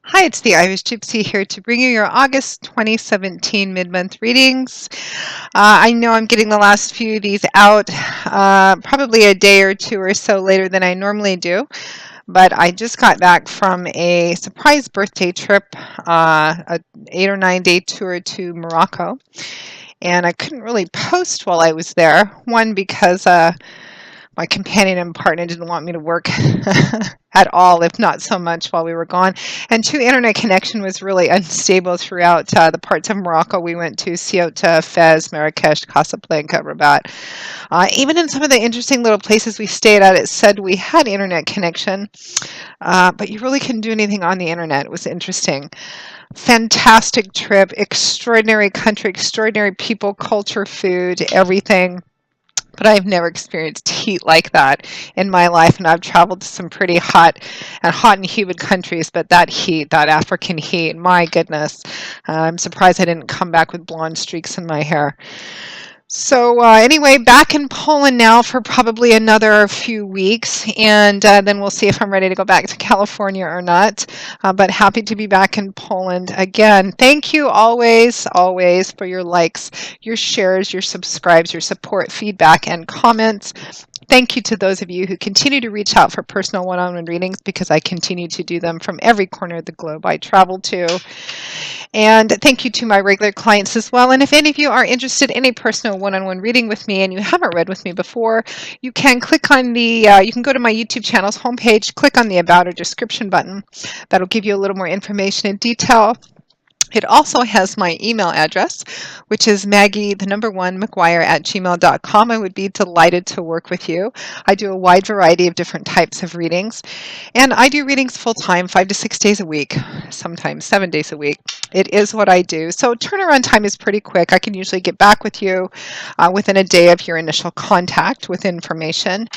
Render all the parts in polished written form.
Hi, it's the Irish Gypsy here to bring you your August 2017 mid-month readings. I know I'm getting the last few of these out probably a day or two or so later than I normally do, but I just got back from a surprise birthday trip, an 8 or 9 day tour to Morocco, and I couldn't really post while I was there. One, because my companion and partner didn't want me to work at all, if not so much, while we were gone. And two, internet connection was really unstable throughout the parts of Morocco we went to: Ceuta, Fez, Marrakesh, Casablanca, Rabat. Even in some of the interesting little places we stayed at, it said we had internet connection, but you really couldn't do anything on the internet. It was interesting. Fantastic trip, extraordinary country, extraordinary people, culture, food, everything. But I've never experienced heat like that in my life, and I've traveled to some pretty hot and humid countries. But that heat, that African heat, my goodness, I'm surprised I didn't come back with blonde streaks in my hair. So anyway, back in Poland now for probably another few weeks, and then we'll see if I'm ready to go back to California or not. But happy to be back in Poland again. Thank you always for your likes, your shares, your subscribes, your support, feedback, and comments. Thank you to those of you who continue to reach out for personal one-on-one readings, because I continue to do them from every corner of the globe I travel to. And thank you to my regular clients as well. And if any of you are interested in a personal one-on-one reading with me and you haven't read with me before, you can click on you can go to my YouTube channel's homepage, click on the About or Description button. That'll give you a little more information and detail. It also has my email address, which is Maggie, the number one, McGuire at gmail.com. I would be delighted to work with you. I do a wide variety of different types of readings, and I do readings full time, 5 to 6 days a week, sometimes 7 days a week. It is what I do. So turnaround time is pretty quick. I can usually get back with you within a day of your initial contact with information.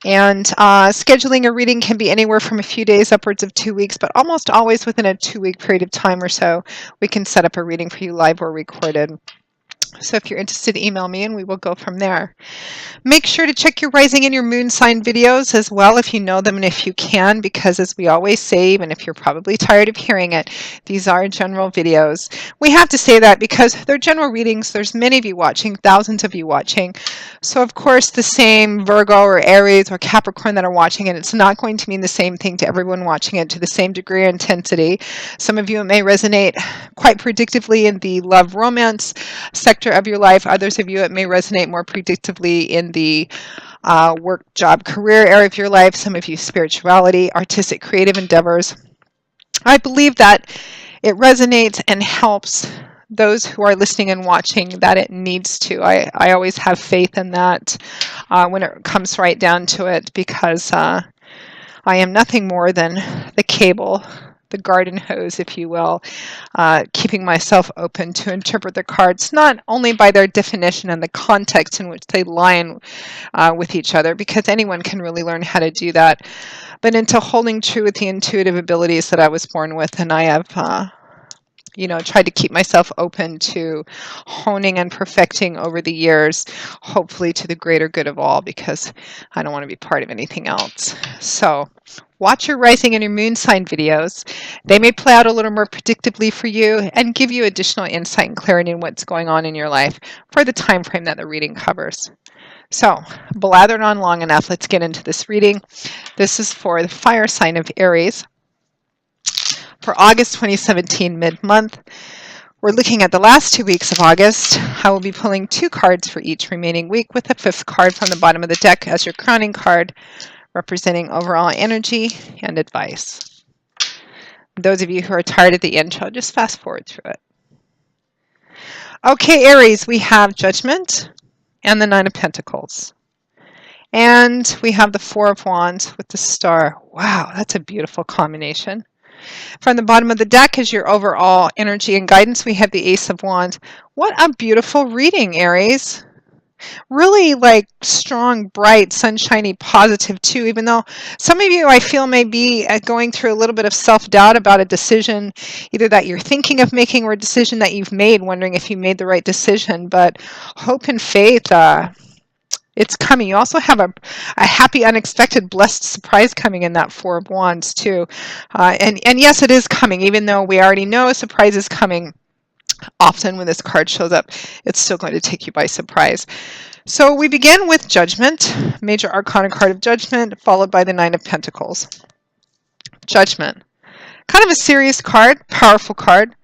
And scheduling a reading can be anywhere from a few days upwards of 2 weeks, but almost always within a 2 week period of time or so, we can set up a reading for you live or recorded. So if you're interested, email me and we will go from there. Make sure to check your rising and your moon sign videos as well, if you know them and if you can, because as we always say, even if you're probably tired of hearing it, these are general videos. We have to say that because they're general readings. There's many of you watching, thousands of you watching. So of course the same Virgo or Aries or Capricorn that are watching it, it's not going to mean the same thing to everyone watching it to the same degree or intensity. Some of you, it may resonate quite predictively in the love romance sector of your life. Others of you, it may resonate more predictably in the work, job, career area of your life. Some of you, spirituality, artistic, creative endeavors. I believe that it resonates and helps those who are listening and watching that it needs to. I always have faith in that when it comes right down to it, because I am nothing more than the cable, the garden hose, if you will, keeping myself open to interpret the cards, not only by their definition and the context in which they lie with each other, because anyone can really learn how to do that, but into holding true with the intuitive abilities that I was born with. And I have tried to keep myself open to honing and perfecting over the years, hopefully to the greater good of all, because I don't want to be part of anything else. So watch your rising and your moon sign videos. They may play out a little more predictably for you and give you additional insight and clarity in what's going on in your life for the time frame that the reading covers. So, blathered on long enough, let's get into this reading. This is for the fire sign of Aries for August 2017 mid-month. We're looking at the last 2 weeks of August. I will be pulling 2 cards for each remaining week, with the 5th card from the bottom of the deck as your crowning card, representing overall energy and advice. Those of you who are tired of the intro, just fast forward through it. Okay, Aries, we have Judgment and the 9 of Pentacles. And we have the 4 of Wands with the Star. Wow, that's a beautiful combination. From the bottom of the deck is your overall energy and guidance. We have the Ace of Wands. What a beautiful reading, Aries. Really like strong, bright, sunshiny, positive too, even though some of you, I feel, may be going through a little bit of self-doubt about a decision, either that you're thinking of making or a decision that you've made, wondering if you made the right decision. But hope and faith It's coming. You also have a happy, unexpected, blessed surprise coming in that Four of Wands too. And yes, it is coming, even though we already know a surprise is coming. Often when this card shows up, it's still going to take you by surprise. So we begin with Judgment, Major Arcana card of Judgment, followed by the Nine of Pentacles. Judgment. Kind of a serious card, powerful card.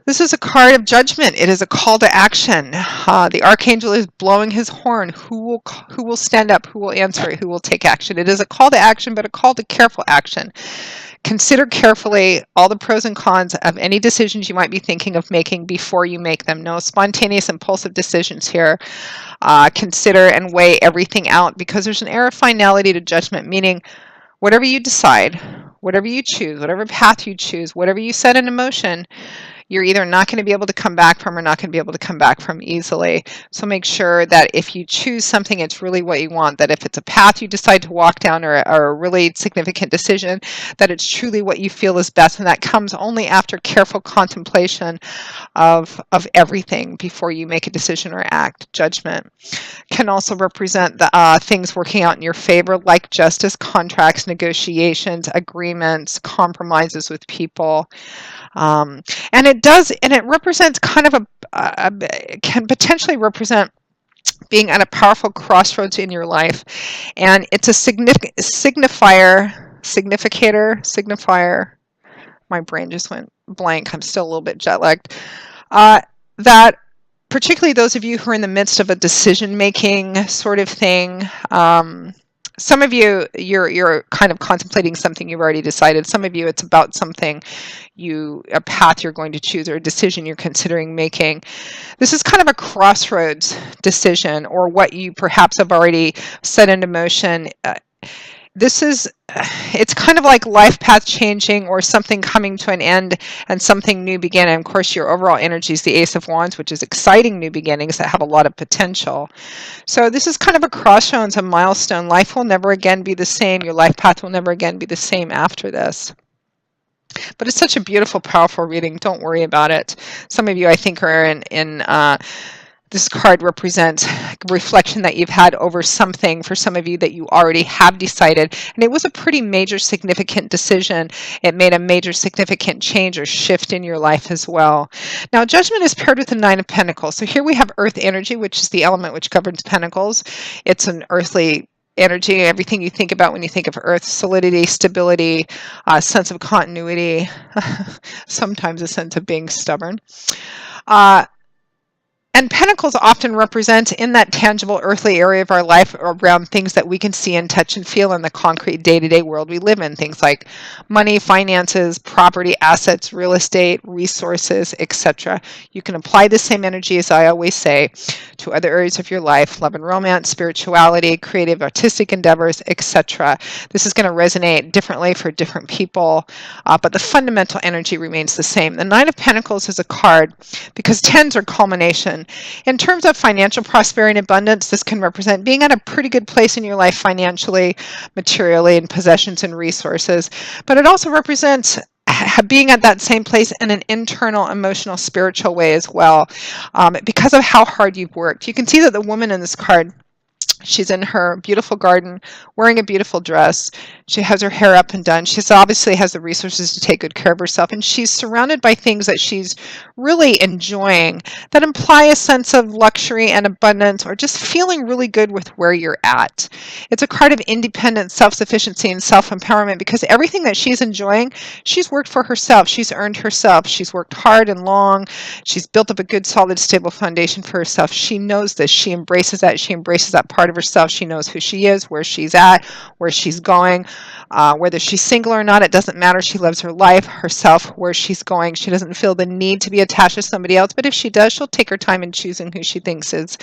This is a card of judgment. It is a call to action. The archangel is blowing his horn. Who will stand up? Who will answer it? Who will take action? It is a call to action, but a call to careful action. Consider carefully all the pros and cons of any decisions you might be thinking of making before you make them. No spontaneous, impulsive decisions here. Consider and weigh everything out, because there's an air of finality to judgment, meaning whatever you decide, whatever you choose, whatever path you choose, whatever you set in motion, you're either not going to be able to come back from or not going to be able to come back from easily. So make sure that if you choose something, it's really what you want, that if it's a path you decide to walk down, or a really significant decision, that it's truly what you feel is best. And that comes only after careful contemplation of everything before you make a decision or act. Judgment can also represent the things working out in your favor, like justice, contracts, negotiations, agreements, compromises with people. And it represents kind of can potentially represent being at a powerful crossroads in your life. And it's a signifier. My brain just went blank. I'm still a little bit jet lagged. That particularly those of you who are in the midst of a decision-making sort of thing, some of you, you're kind of contemplating something you've already decided. Some of you, it's about something a path you're going to choose, or a decision you're considering making. This is kind of a crossroads decision, or what you perhaps have already set into motion. It's kind of like life path changing, or something coming to an end and something new beginning. And of course, your overall energy is the Ace of Wands, which is exciting new beginnings that have a lot of potential. So this is kind of a crossroads, a milestone. Life will never again be the same. Your life path will never again be the same after this. But it's such a beautiful, powerful reading. Don't worry about it. Some of you, I think, are in this card represents reflection that you've had over something, for some of you, that you already have decided. And it was a pretty major, significant decision. It made a major, significant change or shift in your life as well. Now, Judgment is paired with the Nine of Pentacles. So here we have Earth energy, which is the element which governs Pentacles. It's an earthly energy, everything you think about when you think of Earth: solidity, stability, sense of continuity, sometimes a sense of being stubborn. And Pentacles often represent in that tangible earthly area of our life, around things that we can see and touch and feel in the concrete day-to-day world we live in. Things like money, finances, property, assets, real estate, resources, etc. You can apply the same energy, as I always say, to other areas of your life: love and romance, spirituality, creative, artistic endeavors, etc. This is going to resonate differently for different people, but the fundamental energy remains the same. The Nine of Pentacles is a card because tens are culmination. In terms of financial prosperity and abundance, this can represent being at a pretty good place in your life financially, materially, in possessions and resources. But it also represents being at that same place in an internal, emotional, spiritual way as well, because of how hard you've worked. You can see that the woman in this card, she's in her beautiful garden, wearing a beautiful dress. She has her hair up and done. She obviously has the resources to take good care of herself, and she's surrounded by things that she's really enjoying that imply a sense of luxury and abundance, or just feeling really good with where you're at. It's a card of independence, self-sufficiency, and self-empowerment, because everything that she's enjoying, she's worked for herself. She's earned herself. She's worked hard and long. She's built up a good, solid, stable foundation for herself. She knows this. She embraces that. She embraces that part of herself. She knows who she is, where she's at, where she's going. Whether she's single or not, it doesn't matter. She loves her life, herself, where she's going. She doesn't feel the need to be attached to somebody else, but if she does, she'll take her time in choosing who she thinks is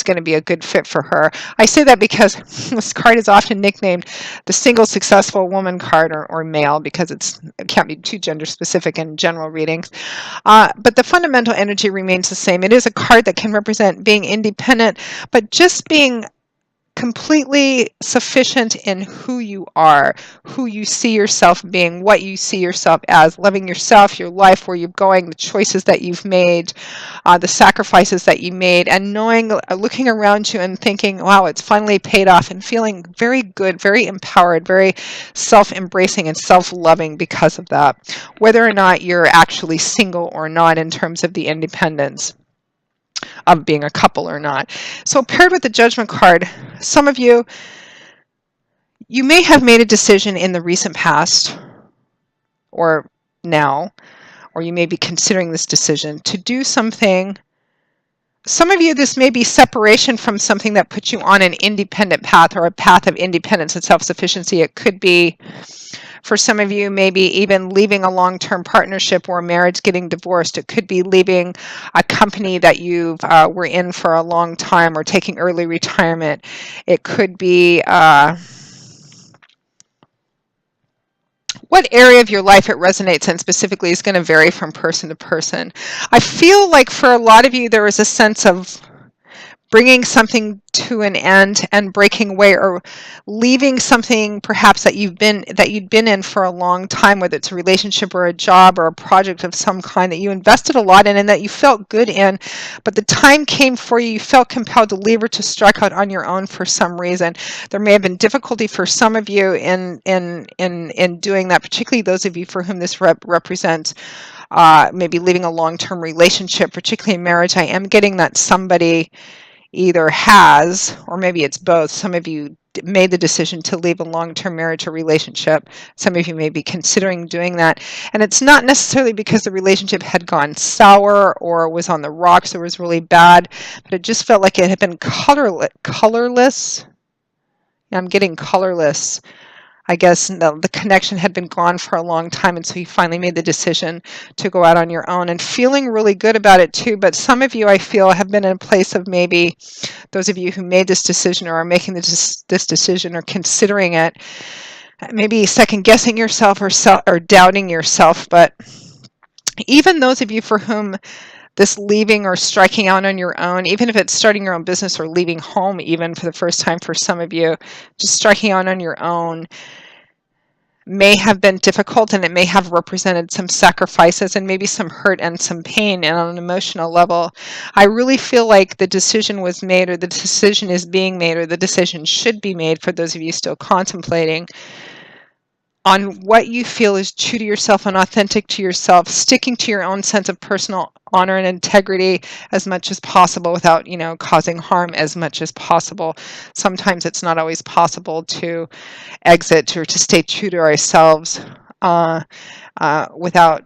going to be a good fit for her. I say that because this card is often nicknamed the single successful woman card, or male, because it can't be too gender specific in general readings. But the fundamental energy remains the same. It is a card that can represent being independent, but just being completely sufficient in who you are, who you see yourself being, what you see yourself as, loving yourself, your life, where you're going, the choices that you've made, the sacrifices that you made, and knowing, looking around you and thinking, wow, it's finally paid off, and feeling very good, very empowered, very self-embracing and self-loving because of that, whether or not you're actually single or not in terms of the independence of being a couple or not. So paired with the Judgment card, some of you, you may have made a decision in the recent past or now, or you may be considering this decision to do something. Some of you, this may be separation from something that puts you on an independent path or a path of independence and self-sufficiency. It could be, for some of you, maybe even leaving a long-term partnership or marriage, getting divorced. It could be leaving a company that you were in for a long time, or taking early retirement. It could be what area of your life it resonates in specifically is going to vary from person to person. I feel like for a lot of you, there is a sense of bringing something to an end and breaking away, or leaving something perhaps that you'd been in for a long time, whether it's a relationship or a job or a project of some kind that you invested a lot in and that you felt good in, but the time came for you, you felt compelled to leave or to strike out on your own for some reason. There may have been difficulty for some of you in doing that, particularly those of you for whom this represents maybe leaving a long-term relationship, particularly in marriage. I am getting that somebody either has, or maybe it's both. Some of you made the decision to leave a long-term marriage or relationship. Some of you may be considering doing that. And it's not necessarily because the relationship had gone sour or was on the rocks or was really bad, but it just felt like it had been colorless. I'm getting colorless. I guess the connection had been gone for a long time, and so you finally made the decision to go out on your own and feeling really good about it too. But some of you, I feel, have been in a place of, maybe those of you who made this decision or are making this decision or considering it, maybe second guessing yourself or doubting yourself. But even those of you for whom this leaving or striking out on your own, even if it's starting your own business or leaving home, even for the first time for some of you, just striking out on your own may have been difficult, and it may have represented some sacrifices and maybe some hurt and some pain. And on an emotional level, I really feel like the decision was made, or the decision is being made, or the decision should be made, for those of you still contemplating, on what you feel is true to yourself and authentic to yourself, sticking to your own sense of personal honor and integrity as much as possible without, causing harm as much as possible. Sometimes it's not always possible to exit or to stay true to ourselves without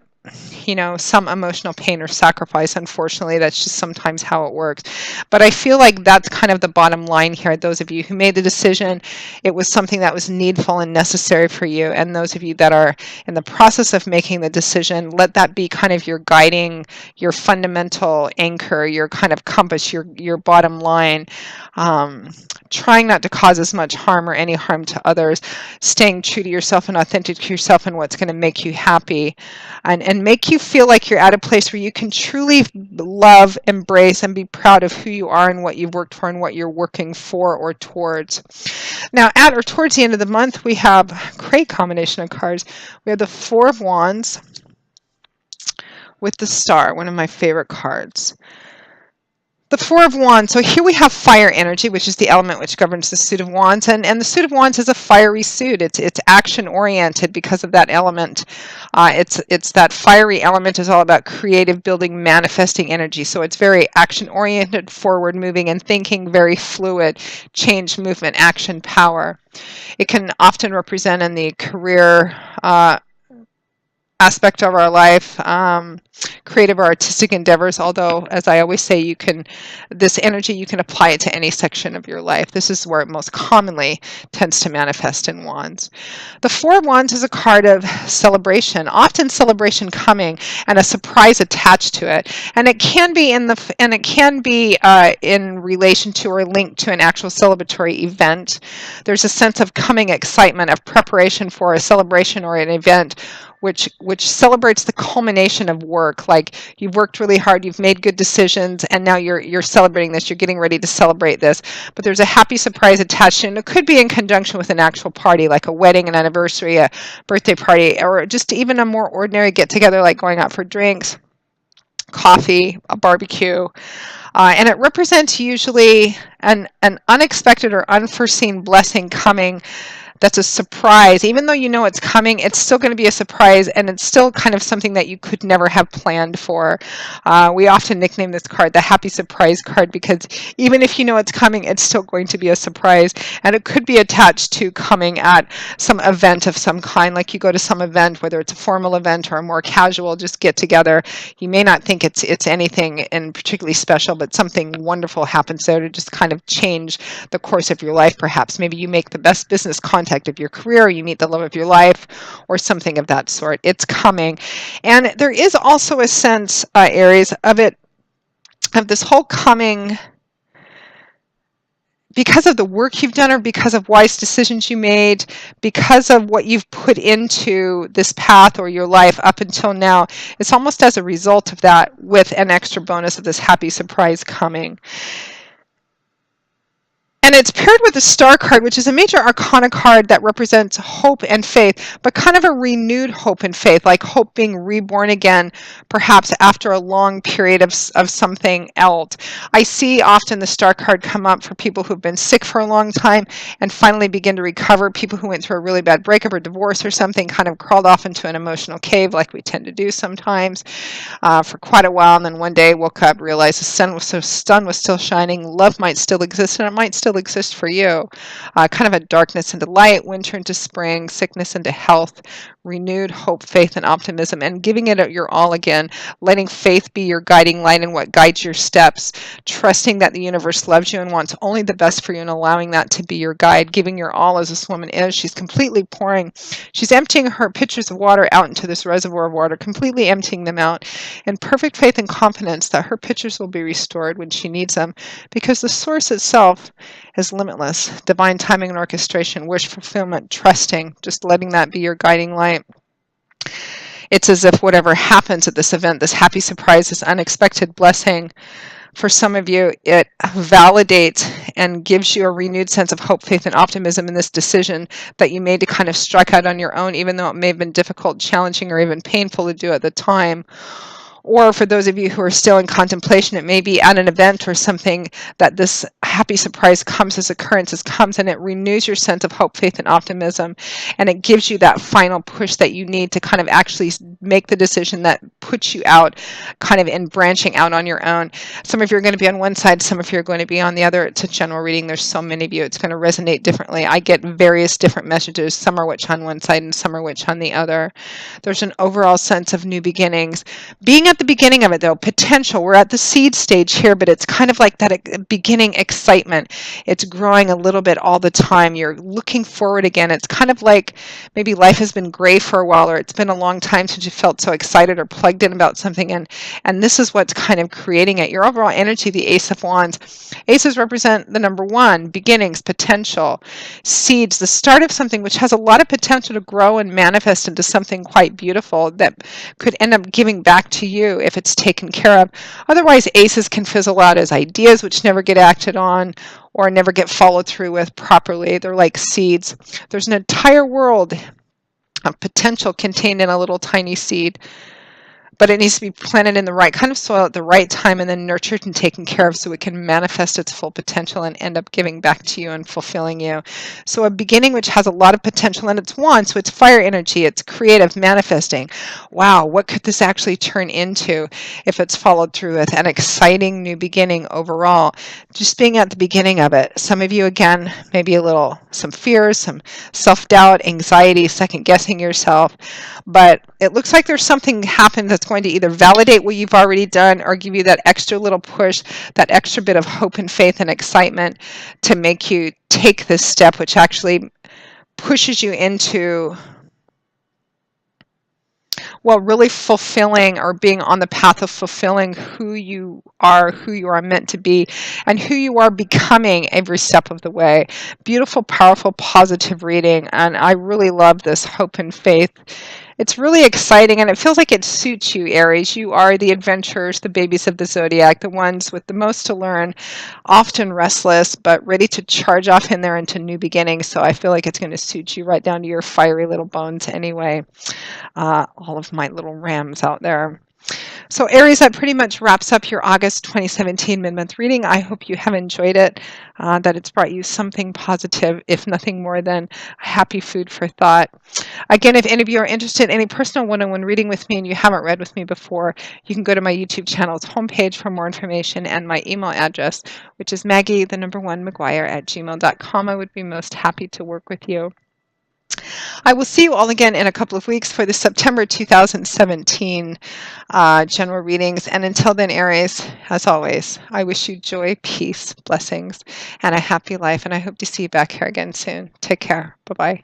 some emotional pain or sacrifice. Unfortunately, that's just sometimes how it works. But I feel like that's kind of the bottom line here. Those of you who made the decision, it was something that was needful and necessary for you. And those of you that are in the process of making the decision, let that be kind of your guiding, your fundamental anchor, your kind of compass, your bottom line. Trying not to cause as much harm or any harm to others, staying true to yourself and authentic to yourself and what's going to make you happy and make you feel like you're at a place where you can truly love, embrace, and be proud of who you are and what you've worked for and what you're working for or towards. Now, at or towards the end of the month, we have a great combination of cards. We have the Four of Wands with the Star, one of my favorite cards. The Four of Wands. So here we have fire energy, which is the element which governs the suit of wands, and the suit of wands is a fiery suit. It's action oriented because of that element. It's that fiery element is all about creative, building, manifesting energy. So it's very action oriented, forward moving, and thinking, very fluid, change, movement, action, power. It can often represent in the career aspect of our life, creative or artistic endeavors, although, as I always say, this energy, you can apply it to any section of your life. This is where it most commonly tends to manifest in wands. The Four of Wands is a card of celebration, often celebration coming and a surprise attached to it. And it can be in relation to or linked to an actual celebratory event. There's a sense of coming excitement, of preparation for a celebration or an event which celebrates the culmination of work. Like you've worked really hard, you've made good decisions, and now you're celebrating this. You're getting ready to celebrate this. But there's a happy surprise attached, and it could be in conjunction with an actual party, like a wedding, an anniversary, a birthday party, or just even a more ordinary get together, like going out for drinks, coffee, a barbecue. And it represents usually an unexpected or unforeseen blessing coming that's a surprise. Even though you know it's coming, it's still going to be a surprise, and it's still kind of something that you could never have planned for. We often nickname this card the happy surprise card, because even if you know it's coming, it's still going to be a surprise, and it could be attached to coming at some event of some kind. Like you go to some event, whether it's a formal event or a more casual just get together. You may not think it's anything in particularly special, but something wonderful happens there to just kind of change the course of your life. Perhaps maybe you make the best business contact of your career, you meet the love of your life, or something of that sort. It's coming. And there is also a sense, Aries, of this whole coming because of the work you've done, or because of wise decisions you made, because of what you've put into this path or your life up until now. It's almost as a result of that, with an extra bonus of this happy surprise coming. And it's paired with the Star card, which is a major arcana card that represents hope and faith, but kind of a renewed hope and faith, like hope being reborn again, perhaps after a long period of something else. I see often the Star card come up for people who've been sick for a long time and finally begin to recover, people who went through a really bad breakup or divorce or something, kind of crawled off into an emotional cave like we tend to do sometimes for quite a while, and then one day woke up, realized the sun was still shining, love might still exist, and it might still exist for you. Kind of a darkness into light, winter into spring, sickness into health, renewed hope, faith, and optimism, and giving it your all again, letting faith be your guiding light and what guides your steps, trusting that the universe loves you and wants only the best for you, and allowing that to be your guide, giving your all as this woman is. She's completely pouring, she's emptying her pitchers of water out into this reservoir of water, completely emptying them out, in perfect faith and confidence that her pitchers will be restored when she needs them, because the source itself is limitless. Divine timing and orchestration, wish fulfillment, trusting, just letting that be your guiding light. It's as if whatever happens at this event, this happy surprise, this unexpected blessing, for some of you, it validates and gives you a renewed sense of hope, faith, and optimism in this decision that you made to kind of strike out on your own, even though it may have been difficult, challenging, or even painful to do at the time. Or for those of you who are still in contemplation, it may be at an event or something that this happy surprise comes, this occurrences comes, and it renews your sense of hope, faith, and optimism. And it gives you that final push that you need to kind of actually make the decision that puts you out, kind of in branching out on your own. Some of you are going to be on one side, some of you are going to be on the other. It's a general reading. There's so many of you. It's going to resonate differently. I get various different messages. Some are which on one side and some are which on the other. There's an overall sense of new beginnings. Being at the beginning of it, though, potential. We're at the seed stage here, but it's kind of like that beginning excitement. It's growing a little bit all the time. You're looking forward again. It's kind of like maybe life has been gray for a while, or it's been a long time since you felt so excited or plugged in about something, and this is what's kind of creating it. Your overall energy, the Ace of Wands. Aces represent the number one, beginnings, potential, seeds, the start of something which has a lot of potential to grow and manifest into something quite beautiful that could end up giving back to you if it's taken care of. Otherwise, aces can fizzle out as ideas which never get acted on or never get followed through with properly. They're like seeds. There's an entire world of potential contained in a little tiny seed, but it needs to be planted in the right kind of soil at the right time, and then nurtured and taken care of so it can manifest its full potential and end up giving back to you and fulfilling you. So a beginning which has a lot of potential, and it's one, so it's fire energy, it's creative, manifesting. Wow, what could this actually turn into if it's followed through with? An exciting new beginning overall. Just being at the beginning of it. Some of you, again, maybe some fears, some self-doubt, anxiety, second-guessing yourself, but it looks like there's something happened that's going to either validate what you've already done or give you that extra little push, that extra bit of hope and faith and excitement to make you take this step, which actually pushes you into, well, really fulfilling or being on the path of fulfilling who you are meant to be, and who you are becoming every step of the way. Beautiful, powerful, positive reading, and I really love this hope and faith It's really exciting, and it feels like it suits you, Aries. You are the adventurers, the babies of the zodiac, the ones with the most to learn, often restless, but ready to charge off in there into new beginnings. So I feel like it's going to suit you right down to your fiery little bones anyway. All of my little rams out there. So Aries, that pretty much wraps up your August 2017 mid-month reading. I hope you have enjoyed it, that it's brought you something positive, if nothing more than happy food for thought. Again, if any of you are interested in any personal one-on-one reading with me and you haven't read with me before, you can go to my YouTube channel's homepage for more information and my email address, which is Maggie1McGuire@gmail.com. I would be most happy to work with you. I will see you all again in a couple of weeks for the September 2017 general readings. And until then, Aries, as always, I wish you joy, peace, blessings, and a happy life. And I hope to see you back here again soon. Take care. Bye-bye.